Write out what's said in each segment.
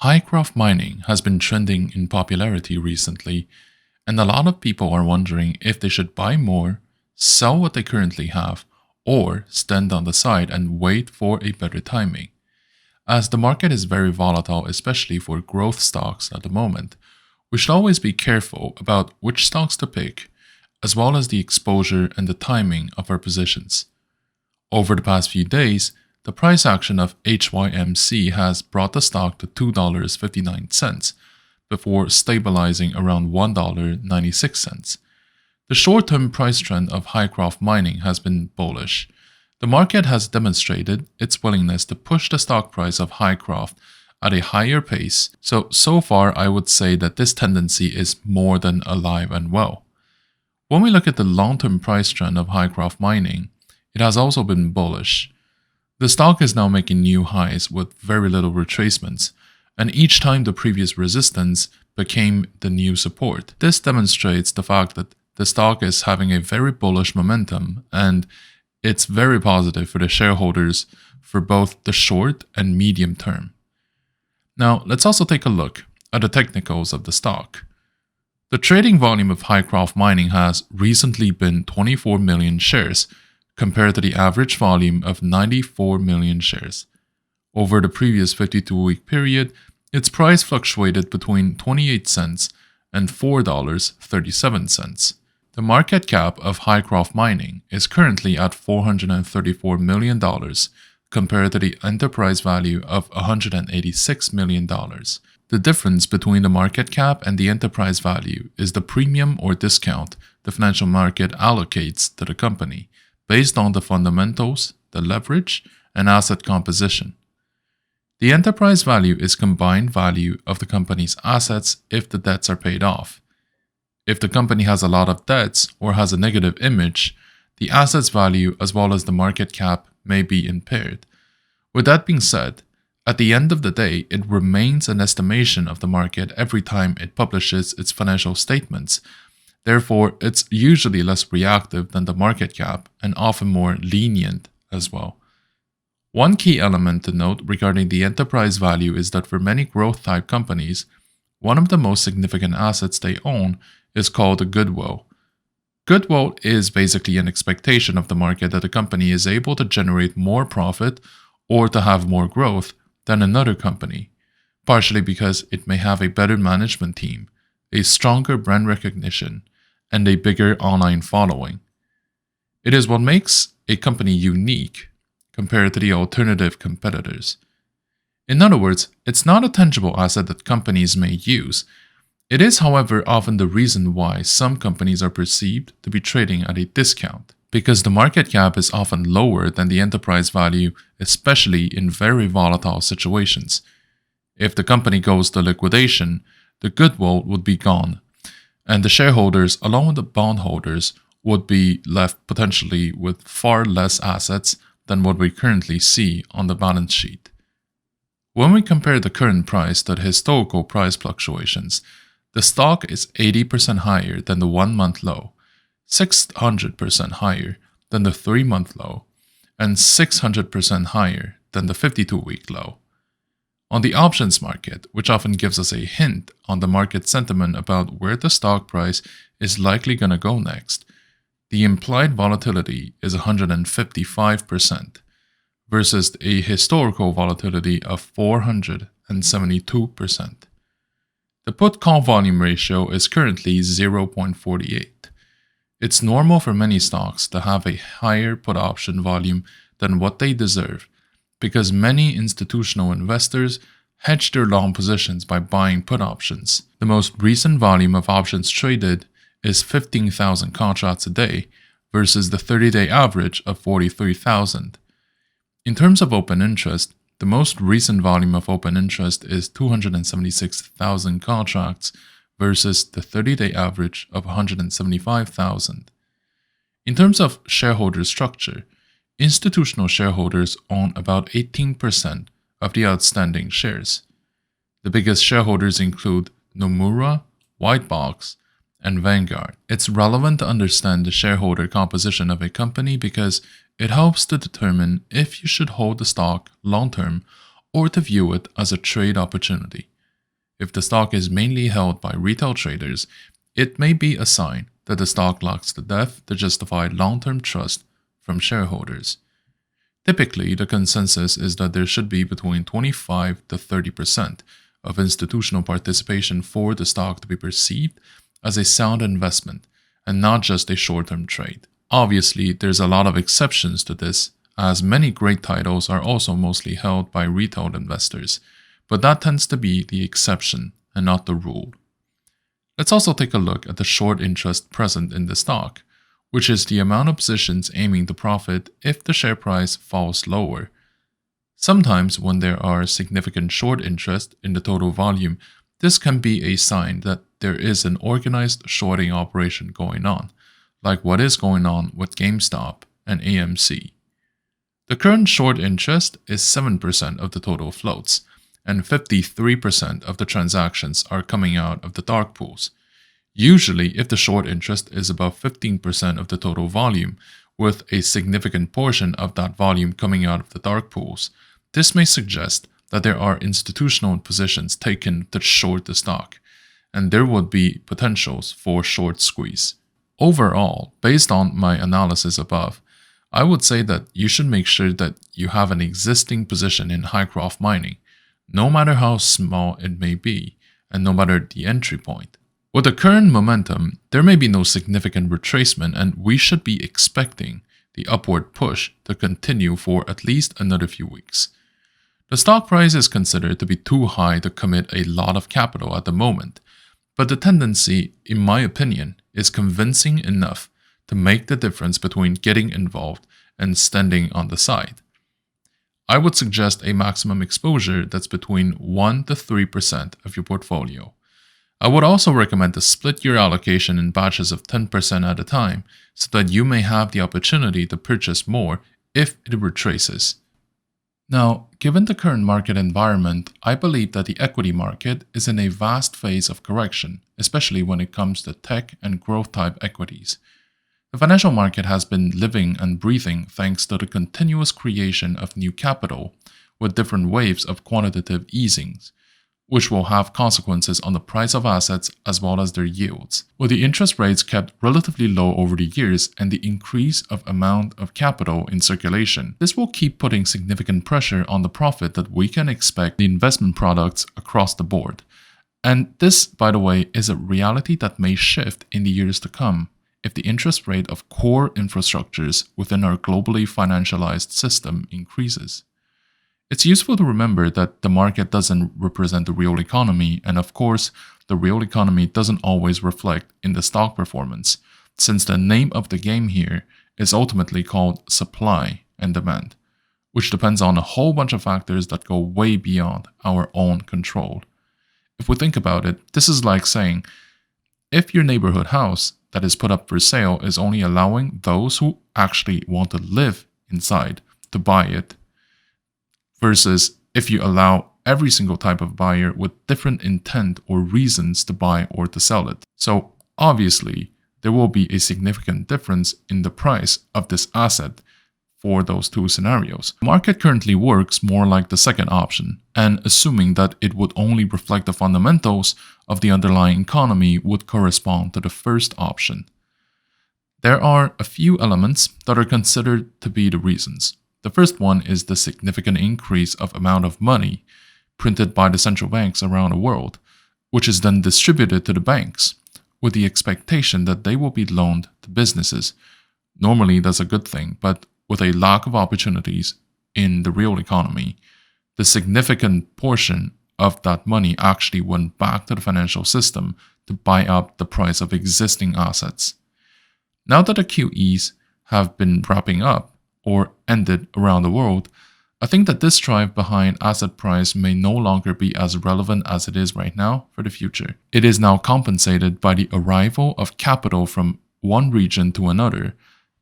Hycroft mining has been trending in popularity recently, and a lot of people are wondering if they should buy more, sell what they currently have, or stand on the side and wait for a better timing. As the market is very volatile, especially for growth stocks at the moment, we should always be careful about which stocks to pick, as well as the exposure and the timing of our positions. Over the past few days, the price action of Hymc has brought the stock to $2.59 before stabilizing around $1.96. The short-term price trend of Hycroft mining has been bullish. The market has demonstrated its willingness to push the stock price of Hycroft at a higher pace, so far I would say that this tendency is more than alive and well. When we look at the long-term price trend of Hycroft mining, it has also been bullish. The stock is now making new highs with very little retracements, and each time the previous resistance became the new support. This demonstrates the fact that the stock is having a very bullish momentum, and it's very positive for the shareholders for both the short and medium term. Now, let's also take a look at the technicals of the stock. The trading volume of Hycroft mining has recently been 24 million shares, compared to the average volume of 94 million shares. Over the previous 52-week period, its price fluctuated between 28 cents and $4.37. The market cap of Hycroft mining is currently at $434 million, compared to the enterprise value of $186 million. The difference between the market cap and the enterprise value is the premium or discount the financial market allocates to the company, based on the fundamentals, the leverage, and asset composition. The enterprise value is combined value of the company's assets if the debts are paid off. If the company has a lot of debts or has a negative image, the assets value as well as the market cap may be impaired. With that being said, at the end of the day, it remains an estimation of the market every time it publishes its financial statements. Therefore, it's usually less reactive than the market cap and often more lenient as well. One key element to note regarding the enterprise value is that for many growth-type companies, one of the most significant assets they own is called a goodwill. Goodwill is basically an expectation of the market that a company is able to generate more profit or to have more growth than another company, partially because it may have a better management team, a stronger brand recognition, and a bigger online following. It is what makes a company unique compared to the alternative competitors. In other words, it's not a tangible asset that companies may use. It is, however, often the reason why some companies are perceived to be trading at a discount, because the market cap is often lower than the enterprise value, especially in very volatile situations. If the company goes to liquidation, the goodwill would be gone, and the shareholders, along with the bondholders, would be left potentially with far less assets than what we currently see on the balance sheet. When we compare the current price to the historical price fluctuations, the stock is 80% higher than the 1-month low, 600% higher than the 3-month low, and 600% higher than the 52-week low. On the options market, which often gives us a hint on the market sentiment about where the stock price is likely going to go next, the implied volatility is 155% versus a historical volatility of 472%. The put-call volume ratio is currently 0.48. It's normal for many stocks to have a higher put option volume than what they deserve, because many institutional investors hedge their long positions by buying put options. The most recent volume of options traded is 15,000 contracts a day versus the 30-day average of 43,000. In terms of open interest, the most recent volume of open interest is 276,000 contracts versus the 30-day average of 175,000. In terms of shareholder structure, institutional shareholders own about 18% of the outstanding shares. The biggest shareholders include Nomura, Whitebox, and Vanguard. It's relevant to understand the shareholder composition of a company because it helps to determine if you should hold the stock long-term or to view it as a trade opportunity. If the stock is mainly held by retail traders, it may be a sign that the stock lacks the depth to justify long-term trust from shareholders. Typically, the consensus is that there should be between 25 to 30% of institutional participation for the stock to be perceived as a sound investment and not just a short-term trade. Obviously, there's a lot of exceptions to this, as many great titles are also mostly held by retail investors, but that tends to be the exception and not the rule. Let's also take a look at the short interest present in the stock, which is the amount of positions aiming to profit if the share price falls lower. Sometimes when there are significant short interest in the total volume, this can be a sign that there is an organized shorting operation going on, like what is going on with GameStop and AMC. The current short interest is 7% of the total floats, and 53% of the transactions are coming out of the dark pools. Usually, if the short interest is above 15% of the total volume, with a significant portion of that volume coming out of the dark pools, this may suggest that there are institutional positions taken to short the stock, and there would be potentials for short squeeze. Overall, based on my analysis above, I would say that you should make sure that you have an existing position in Hycroft mining, no matter how small it may be, and no matter the entry point. With the current momentum, there may be no significant retracement, and we should be expecting the upward push to continue for at least another few weeks. The stock price is considered to be too high to commit a lot of capital at the moment, but the tendency, in my opinion, is convincing enough to make the difference between getting involved and standing on the side. I would suggest a maximum exposure that's between 1 to 3% of your portfolio. I would also recommend to split your allocation in batches of 10% at a time so that you may have the opportunity to purchase more if it retraces. Now, given the current market environment, I believe that the equity market is in a vast phase of correction, especially when it comes to tech and growth type equities. The financial market has been living and breathing thanks to the continuous creation of new capital with different waves of quantitative easings, which will have consequences on the price of assets as well as their yields. With the interest rates kept relatively low over the years and the increase of amount of capital in circulation, this will keep putting significant pressure on the profit that we can expect in investment products across the board. And this, by the way, is a reality that may shift in the years to come if the interest rate of core infrastructures within our globally financialized system increases. It's useful to remember that the market doesn't represent the real economy, and of course, the real economy doesn't always reflect in the stock performance, since the name of the game here is ultimately called supply and demand, which depends on a whole bunch of factors that go way beyond our own control. If we think about it, this is like saying, if your neighborhood house that is put up for sale is only allowing those who actually want to live inside to buy it, versus if you allow every single type of buyer with different intent or reasons to buy or to sell it. So obviously, there will be a significant difference in the price of this asset for those two scenarios. The market currently works more like the second option, and assuming that it would only reflect the fundamentals of the underlying economy would correspond to the first option. There are a few elements that are considered to be the reasons. The first one is the significant increase of amount of money printed by the central banks around the world, which is then distributed to the banks, with the expectation that they will be loaned to businesses. Normally that's a good thing, but with a lack of opportunities in the real economy, the significant portion of that money actually went back to the financial system to buy up the price of existing assets. Now that the QEs have been wrapping up or ended around the world, I think that this drive behind asset price may no longer be as relevant as it is right now for the future. It is now compensated by the arrival of capital from one region to another,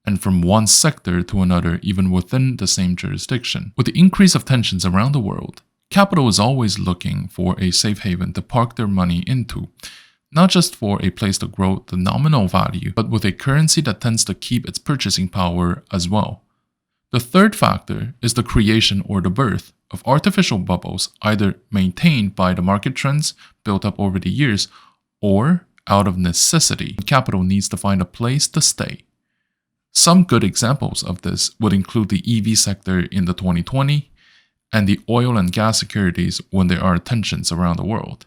and from one sector to another even within the same jurisdiction. With the increase of tensions around the world, capital is always looking for a safe haven to park their money into, not just for a place to grow the nominal value, but with a currency that tends to keep its purchasing power as well. The third factor is the creation or the birth of artificial bubbles, either maintained by the market trends built up over the years or out of necessity. Capital needs to find a place to stay. Some good examples of this would include the EV sector in the 2020 and the oil and gas securities when there are tensions around the world.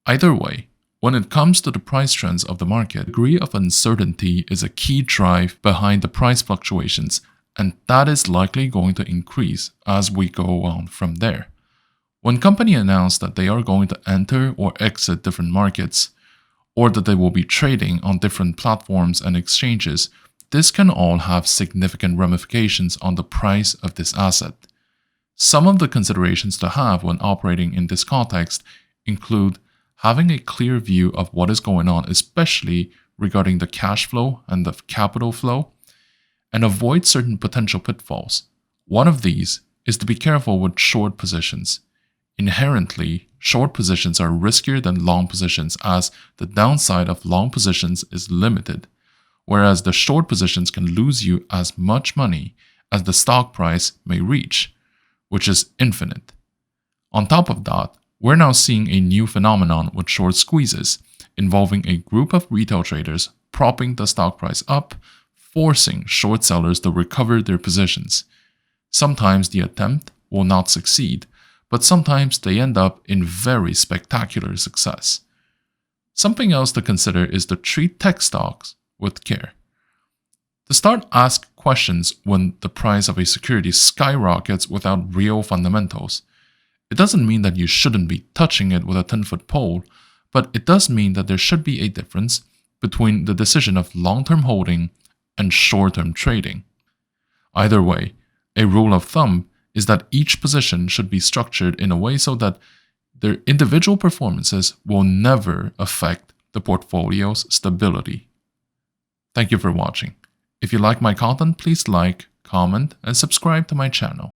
Either way, when it comes to the price trends of the market, degree of uncertainty is a key drive behind the price fluctuations, and that is likely going to increase as we go on from there. When companies announce that they are going to enter or exit different markets, or that they will be trading on different platforms and exchanges, this can all have significant ramifications on the price of this asset. Some of the considerations to have when operating in this context include having a clear view of what is going on, especially regarding the cash flow and the capital flow, and avoid certain potential pitfalls. One of these is to be careful with short positions. Inherently, short positions are riskier than long positions as the downside of long positions is limited, whereas the short positions can lose you as much money as the stock price may reach, which is infinite. On top of that, we're now seeing a new phenomenon with short squeezes, involving a group of retail traders propping the stock price up, forcing short sellers to recover their positions. Sometimes the attempt will not succeed, but sometimes they end up in very spectacular success. Something else to consider is to treat tech stocks with care. To start, ask questions when the price of a security skyrockets without real fundamentals. It doesn't mean that you shouldn't be touching it with a 10-foot pole, but it does mean that there should be a difference between the decision of long-term holding and short-term trading. Either way, a rule of thumb is that each position should be structured in a way so that their individual performances will never affect the portfolio's stability. Thank you for watching. If you like my content, please like, comment, and subscribe to my channel.